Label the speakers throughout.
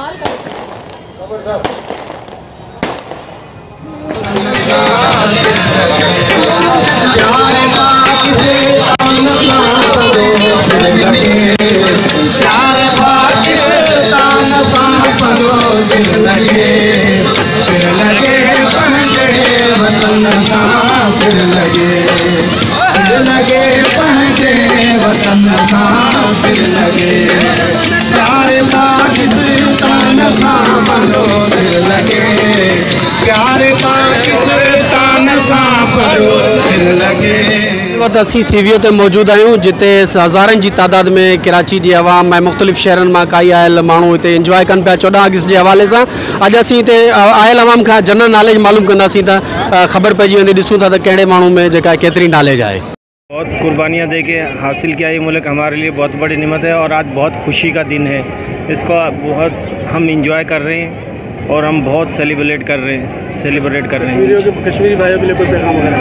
Speaker 1: कमाल का
Speaker 2: असी सीवियो ते मौजूद आहियूं जिते हज़ारनि जी तादाद में कराची जी आवाम ऐं मुख़्तलिफ़ शहरनि मां काई आयल माण्हू हिते इंजॉय कनि पिया 14 अगस्त जे हवाले सां। अॼु असीं हिते आयल आवाम खां जनरल नॉलेज मालूम कंदासीं त ख़बर पइजी वेंदी, ॾिसूं था त कहिड़े माण्हू में जेका केतिरी नॉलेज आहे।
Speaker 3: बहुत कुर्बानियाँ दे के हासिल किया ये मुल्क हमारे लिए बहुत बड़ी नेमत है और आज बहुत खुशी का दिन है। इसको बहुत हम इंजॉय कर रहे हैं और हम बहुत सेलिब्रेट कर रहे हैं
Speaker 2: कश्मीरी भाइयों के लिए कोई पैगाम वगैरह?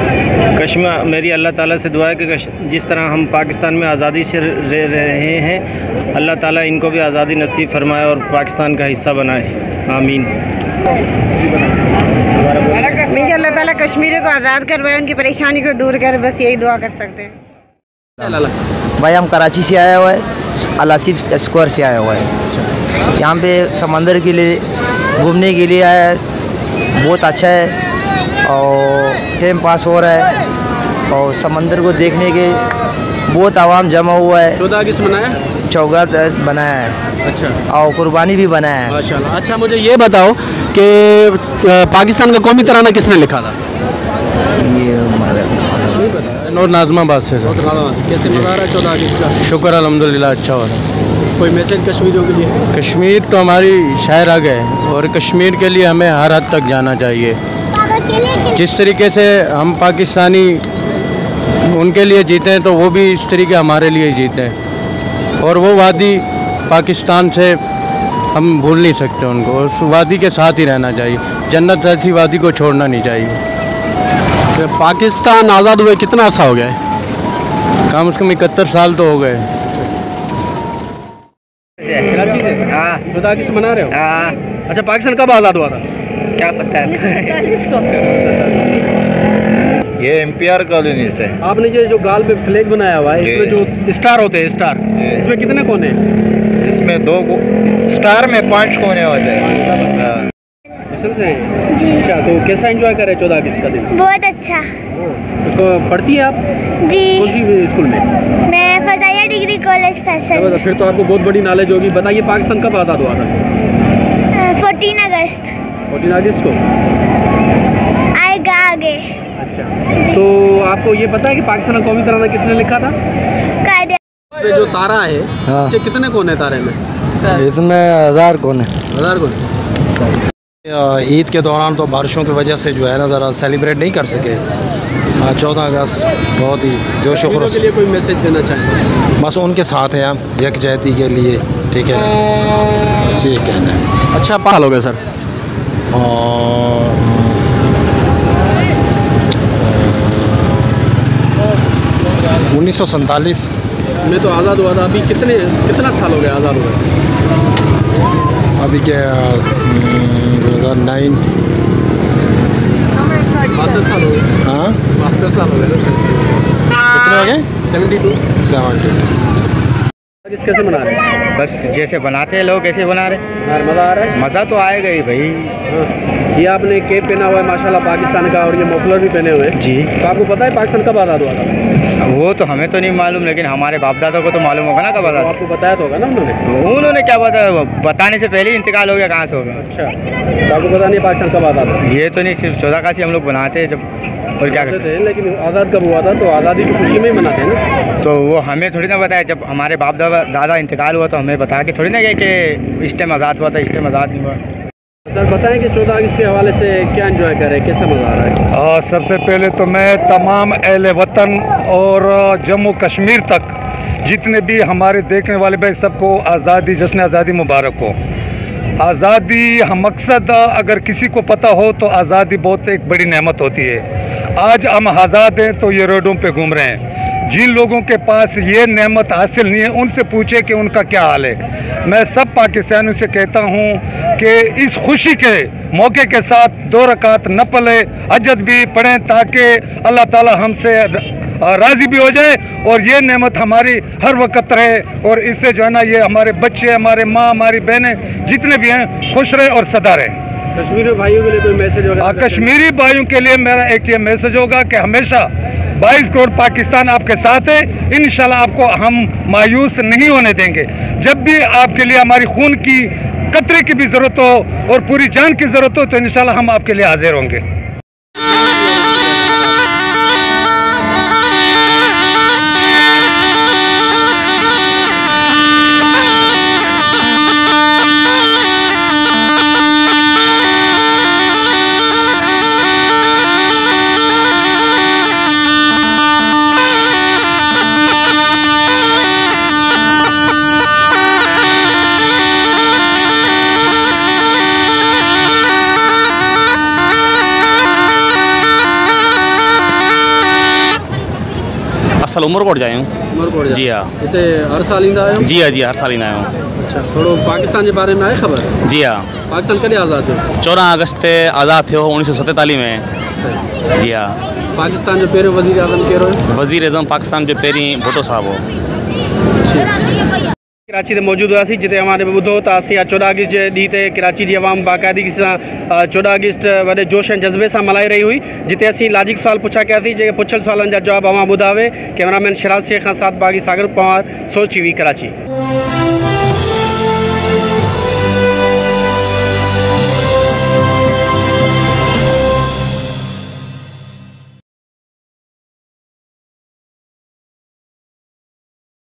Speaker 3: कश्मीर मेरी अल्लाह ताला से दुआ है कि जिस तरह हम पाकिस्तान में आज़ादी से रह रहे हैं, अल्लाह ताला इनको भी आज़ादी नसीब फरमाए और पाकिस्तान का हिस्सा बनाए। आमीन।
Speaker 4: अल्लाह ताला कश्मीर को आज़ाद करवाए, उनकी परेशानी को दूर करे, बस यही दुआ कर सकते हैं।
Speaker 5: भाई हम कराची से आया हुआ है, अलासिफ स्क्वायर से आया हुआ है। यहाँ पे समंदर के लिए घूमने के लिए आया है, बहुत अच्छा है और टाइम पास हो रहा है और समंदर को देखने के बहुत आवाम जमा हुआ है।
Speaker 2: 14 अगस्त मनाया,
Speaker 5: 14 बनाया है।
Speaker 2: अच्छा,
Speaker 5: और कुर्बानी भी बनाया है
Speaker 2: माशाल्लाह। अच्छा, मुझे ये बताओ कि पाकिस्तान का कौमी तराना किसने लिखा था?
Speaker 5: ये
Speaker 2: नूर नाज़माबाद से। कैसे मज़ा आ रहा है 14 अगस्त का?
Speaker 6: शुक्र अल्हम्दुलिल्लाह, अच्छा हो रहा है।
Speaker 2: कोई मैसेज कश्मीरियों के लिए?
Speaker 6: कश्मीर तो हमारी शायर आ गए और कश्मीर के लिए हमें हर हद तक जाना चाहिए। जिस तरीके से हम पाकिस्तानी उनके लिए जीते हैं तो वो भी इस तरीके हमारे लिए जीते हैं और वो वादी पाकिस्तान से हम भूल नहीं सकते उनको, उस वादी के साथ ही रहना चाहिए। जन्नत ऐसी वादी को छोड़ना नहीं चाहिए।
Speaker 2: तो पाकिस्तान आज़ाद हुए कितना अर्सा हो गया है?
Speaker 6: कम से कम 71 साल तो हो गए।
Speaker 2: कराची से? हाँ। 14 अगस्त मना रहे हो? हाँ। अच्छा, पाकिस्तान कब आज़ाद हुआ था?
Speaker 5: क्या पता है?
Speaker 7: ये एम्पियर कॉलोनी से।
Speaker 2: आपने ये जो गाल पे फ्लैग बनाया हुआ है, इसमें जो स्टार होते हैं, स्टार, इसमें कितने कोने हैं?
Speaker 7: इसमें 2 स्टार में 5 कोने होते हैं।
Speaker 2: जी। अच्छा, तो कैसा एंजॉय कर रहे हैं 14 अगस्त का दिन?
Speaker 4: बहुत अच्छा।
Speaker 2: तो पढ़ती है आप?
Speaker 4: जी।
Speaker 2: कौन सी स्कूल में?
Speaker 4: मैं फजाइया डिग्री कॉलेज फैशन।
Speaker 2: फिर तो आपको बहुत बड़ी नॉलेज होगी। बताइए, पाकिस्तान कब आज़ाद हुआ था?
Speaker 4: 14 अगस्त।
Speaker 2: 14 अगस्त को
Speaker 4: आएगा आगे।
Speaker 2: अच्छा, तो आपको ये पता है कि पाकिस्तान का कौमी तराना किसने लिखा था?
Speaker 4: कायदे।
Speaker 2: इसमें जो तारा है,
Speaker 6: हाँ।
Speaker 2: इसके कितने कोने तारे में?
Speaker 6: इसमें 1000 कोने।
Speaker 2: 1000 कोने।
Speaker 8: ईद के दौरान तो बारिशों की वजह से जो है ना ज़रा सेलिब्रेट नहीं कर सके। 14 अगस्त बहुत ही जोश व खरोश।
Speaker 2: के लिए कोई मैसेज देना चाहेंगे?
Speaker 8: बस उनके साथ हैं हम, यकजहती के लिए, ठीक है ना, बस ये कहना है।
Speaker 2: अच्छा, पाल हो गया सर?
Speaker 8: और 1947
Speaker 2: में तो आज़ाद हुआ था। अभी कितना साल हो गया आज़ाद हुआ?
Speaker 8: अभी क्या 2009
Speaker 2: 72 साल हो गए।
Speaker 8: हाँ,
Speaker 2: 72 साल हो गए।
Speaker 8: कितने हो गए?
Speaker 2: 72। कैसे बना रहे हैं?
Speaker 3: बस जैसे बनाते हैं लोग ऐसे बना रहे हैं।
Speaker 2: मज़ा आ रहा है?
Speaker 3: मज़ा तो आएगा ही भाई।
Speaker 2: हाँ। ये आपने कैप पहना हुआ है माशाल्लाह पाकिस्तान का, और ये मफलर भी पहने हुए हैं।
Speaker 3: जी।
Speaker 2: तो आपको पता है पाकिस्तान कब आज़ाद हुआ था?
Speaker 3: वो तो हमें तो नहीं मालूम, लेकिन हमारे बाप दादा को तो मालूम होगा ना कब आज़ाद।
Speaker 2: आपको बताया तो होगा ना
Speaker 3: उन्होंने क्या बताने से पहले ही इंतकाल हो गया, कहाँ से होगा।
Speaker 2: अच्छा, तो आपको पता नहीं पाकिस्तान कब आज़ाद हुआ?
Speaker 3: ये तो नहीं, सिर्फ 14 अगस्त हम लोग बनाते हैं जब, और क्या करते हैं।
Speaker 2: लेकिन आज़ाद कब हुआ था? तो आज़ादी की खुशी में ही मनाते हैं ना।
Speaker 3: तो वो हमें थोड़ी ना बताया, जब हमारे बाप दादा इंतकाल हुआ तो हमें बता के थोड़ी ना गए कि इस टाइम आज़ाद हुआ था, इस टाइम आज़ाद नहीं हुआ।
Speaker 2: सर बताएं कि 14 अगस्त के हवाले से क्या एंजॉय कर रहे हैं, कैसा मज़ा आ रहा है?
Speaker 9: सबसे पहले तो मैं तमाम अहले वतन और जम्मू कश्मीर तक जितने भी हमारे देखने वाले भाई सबको आज़ादी, जश्न आज़ादी मुबारक हो। आज़ादी हम मकसद अगर किसी को पता हो तो आज़ादी बहुत एक बड़ी नेमत होती है। आज हम आज़ाद हैं तो ये रोडों पे घूम रहे हैं, जिन लोगों के पास ये नेमत हासिल नहीं है उनसे पूछे कि उनका क्या हाल है। मैं सब पाकिस्तानियों से कहता हूँ कि इस खुशी के मौके के साथ 2 रकात नफल हजत भी पढ़ें ताकि अल्लाह ताला हमसे राज़ी भी हो जाए और ये नेमत हमारी हर वक्त रहे और इससे जो है ना ये हमारे बच्चे, हमारे माँ, हमारी बहनें जितने भी हैं खुश रहे और सदा रहे।
Speaker 2: कश्मीरी भाइयों के लिए कोई मैसेज होगा?
Speaker 9: कश्मीरी भाइयों के लिए मेरा एक ये मैसेज होगा कि हमेशा 22 करोड़ पाकिस्तान आपके साथ है। इंशाल्लाह आपको हम मायूस नहीं होने देंगे। जब भी आपके लिए हमारी खून की कतरे की भी ज़रूरत हो और पूरी जान की ज़रूरत हो तो इंशाल्लाह हम आपके लिए हाजिर होंगे।
Speaker 1: साल उमरकोट जाए हूँ। जी हाँ,
Speaker 2: हिते हर साल ईंदा आहियो?
Speaker 1: जी हाँ, जी हर साल ईंदा आहियूं।
Speaker 2: अच्छा, थोड़ो पाकिस्तान के बारे में आहे ख़बर?
Speaker 1: जी हाँ,
Speaker 2: पाकिस्तान कॾहिं आज़ादु थियो?
Speaker 1: 14 अगस्त ते आज़ादु थियो 1947 में। जी हाँ।
Speaker 2: पाकिस्तान जो पहिरियों वज़ीर आज़म कहिड़ो हुयो?
Speaker 1: वज़ीर आज़म पाकिस्तान जो पहिरीं भुट्टो साहब हो।
Speaker 2: कराची ते मौजूद हुआसीं जिते हमारे ॿुधो त असीं 14 अगस्त जे ॾींहं ते कराची जी आवाम बाक़ाइदगी सां 14 अगस्त वॾे जोश ऐं जज़्बे सां मल्हाए रही हुई, जिते असीं लाजिक सवाल पुछा कयासीं जेके पुछल सवालनि जा जवाब अवां ॿुधावे। कैमरामैन शराज शेख खां साथ बाग़ी सागर पवार, सोच टीवी कराची।